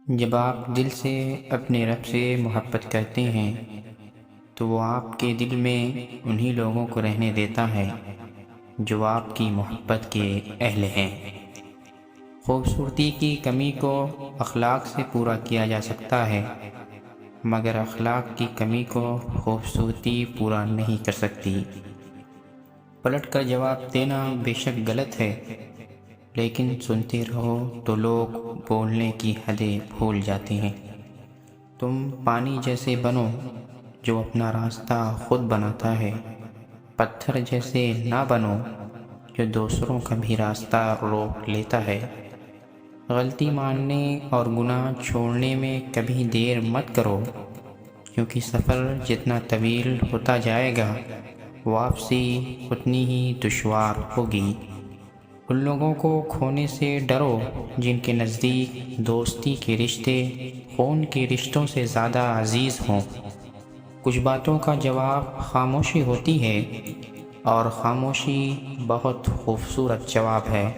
جب آپ دل سے اپنے رب سے محبت کرتے ہیں تو وہ آپ کے دل میں انہی لوگوں کو رہنے دیتا ہے جو آپ کی محبت کے اہل ہیں۔ خوبصورتی کی کمی کو اخلاق سے پورا کیا جا سکتا ہے، مگر اخلاق کی کمی کو خوبصورتی پورا نہیں کر سکتی۔ پلٹ کر جواب دینا بے شک غلط ہے، لیکن سنتے رہو تو لوگ بولنے کی حدیں بھول جاتے ہیں۔ تم پانی جیسے بنو جو اپنا راستہ خود بناتا ہے، پتھر جیسے نہ بنو جو دوسروں کا بھی راستہ روک لیتا ہے۔ غلطی ماننے اور گناہ چھوڑنے میں کبھی دیر مت کرو، کیونکہ سفر جتنا طویل ہوتا جائے گا واپسی اتنی ہی دشوار ہوگی۔ ان لوگوں کو کھونے سے ڈرو جن کے نزدیک دوستی کے رشتے خون کے رشتوں سے زیادہ عزیز ہوں۔ کچھ باتوں کا جواب خاموشی ہوتی ہے، اور خاموشی بہت خوبصورت جواب ہے۔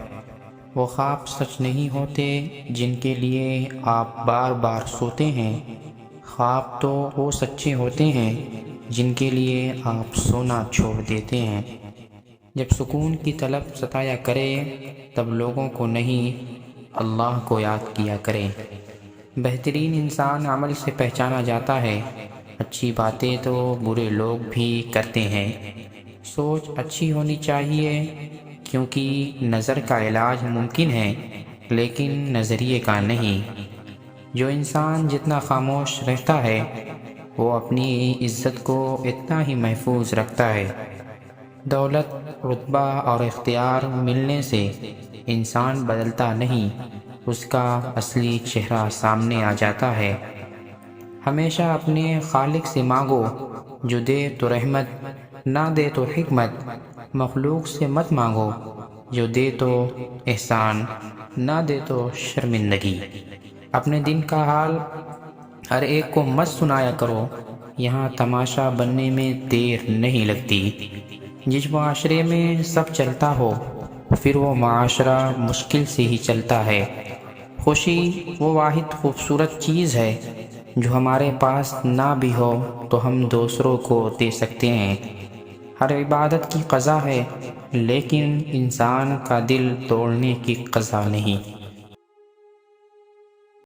وہ خواب سچ نہیں ہوتے جن کے لیے آپ بار بار سوتے ہیں، خواب تو وہ سچے ہوتے ہیں جن کے لیے آپ سونا چھوڑ دیتے ہیں۔ جب سکون کی طلب ستایا کرے تب لوگوں کو نہیں اللہ کو یاد کیا کرے۔ بہترین انسان عمل سے پہچانا جاتا ہے، اچھی باتیں تو برے لوگ بھی کرتے ہیں۔ سوچ اچھی ہونی چاہیے، کیونکہ نظر کا علاج ممکن ہے لیکن نظریے کا نہیں۔ جو انسان جتنا خاموش رہتا ہے وہ اپنی عزت کو اتنا ہی محفوظ رکھتا ہے۔ دولت، رتبہ اور اختیار ملنے سے انسان بدلتا نہیں، اس کا اصلی چہرہ سامنے آ جاتا ہے۔ ہمیشہ اپنے خالق سے مانگو، جو دے تو رحمت، نہ دے تو حکمت۔ مخلوق سے مت مانگو، جو دے تو احسان، نہ دے تو شرمندگی۔ اپنے دن کا حال ہر ایک کو مت سنایا کرو، یہاں تماشا بننے میں دیر نہیں لگتی۔ جس معاشرے میں سب چلتا ہو پھر وہ معاشرہ مشکل سے ہی چلتا ہے۔ خوشی وہ واحد خوبصورت چیز ہے جو ہمارے پاس نہ بھی ہو تو ہم دوسروں کو دے سکتے ہیں۔ ہر عبادت کی قضا ہے، لیکن انسان کا دل توڑنے کی قضا نہیں۔